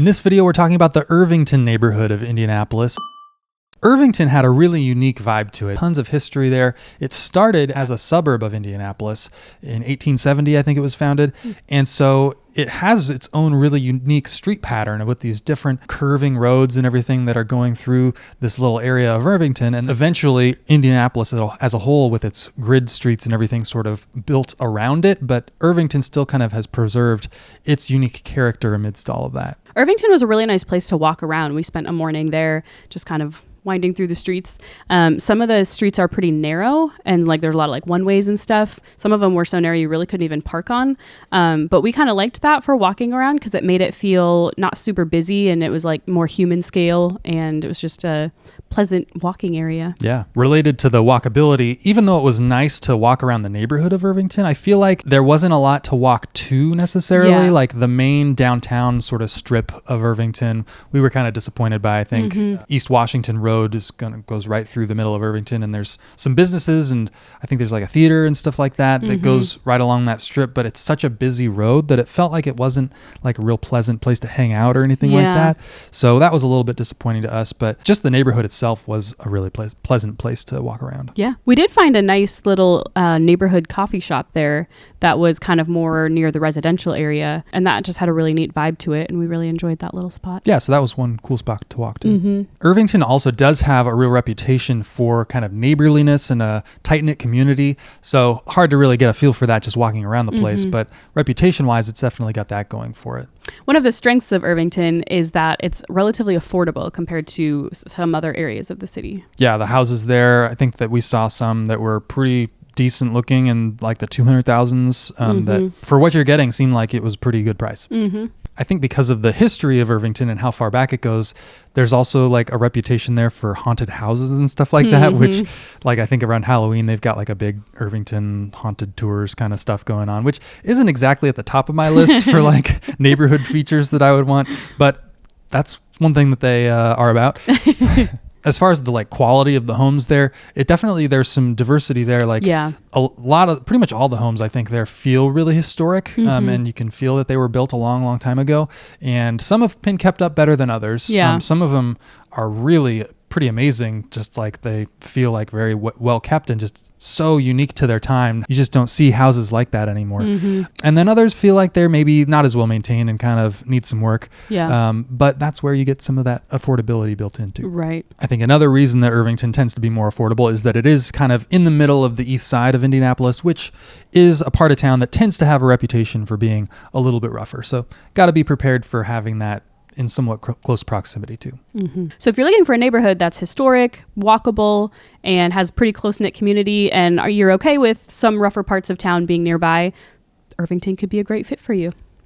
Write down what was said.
In this video, we're talking about the Irvington neighborhood of Indianapolis. Irvington had a really unique vibe to it. Tons of history there. It started as a suburb of Indianapolis. In 1870, I think it was founded. And so it has its own really unique street pattern with these different curving roads and everything that are going through this little area of Irvington. And eventually, Indianapolis as a whole, with its grid streets and everything sort of built around it. But Irvington still kind of has preserved its unique character amidst all of that. Irvington was a really nice place to walk around. We spent a morning there just kind of winding through the streets. Some of the streets are pretty narrow and like there's a lot of like one ways and stuff. Some of them were so narrow you really couldn't even park on. But we kind of liked that for walking around because it made it feel not super busy and it was like more human scale and it was just a pleasant walking area. Yeah. Related to the walkability, even though it was nice to walk around the neighborhood of Irvington, I feel like there wasn't a lot to walk to necessarily. Yeah. Like the main downtown sort of strip of Irvington, we were kind of disappointed by. I think East Washington Road goes right through the middle of Irvington, and there's some businesses, and I think there's like a theater and stuff like that that goes right along that strip, but it's such a busy road that it felt like it wasn't like a real pleasant place to hang out or anything like that. So that was a little bit disappointing to us, but just the neighborhood itself was a really pleasant place to walk around. Yeah. We did find a nice little neighborhood coffee shop there that was kind of more near the residential area, and that just had a really neat vibe to it, and we really enjoyed that little spot. Yeah, so that was one cool spot to walk to. Irvington also does have a real reputation for kind of neighborliness and a tight-knit community, so hard to really get a feel for that just walking around the place, but reputation-wise, it's definitely got that going for it. One of the strengths of Irvington is that it's relatively affordable compared to some other areas of the city. Yeah, the houses there, I think that we saw some that were pretty decent looking and like the 200,000s that for what you're getting seemed like it was pretty good price. I think because of the history of Irvington and how far back it goes, there's also like a reputation there for haunted houses and stuff like that, which like I think around Halloween, they've got like a big Irvington haunted tours kind of stuff going on, which isn't exactly at the top of my list for like neighborhood features that I would want, but that's one thing that they are about. As far as the like quality of the homes there, there's some diversity there. Like a lot of, pretty much all the homes I think there feel really historic, and you can feel that they were built a long, long time ago. And some have been kept up better than others. Some of them are really pretty amazing. Just like they feel like very well kept and just so unique to their time. You just don't see houses like that anymore. And then others feel like they're maybe not as well maintained and kind of need some work. But that's where you get some of that affordability built into. Right. I think another reason that Irvington tends to be more affordable is that it is kind of in the middle of the east side of Indianapolis, which is a part of town that tends to have a reputation for being a little bit rougher. So got to be prepared for having that in somewhat close proximity too. So if you're looking for a neighborhood that's historic, walkable, and has pretty close-knit community, and you're okay with some rougher parts of town being nearby, Irvington could be a great fit for you.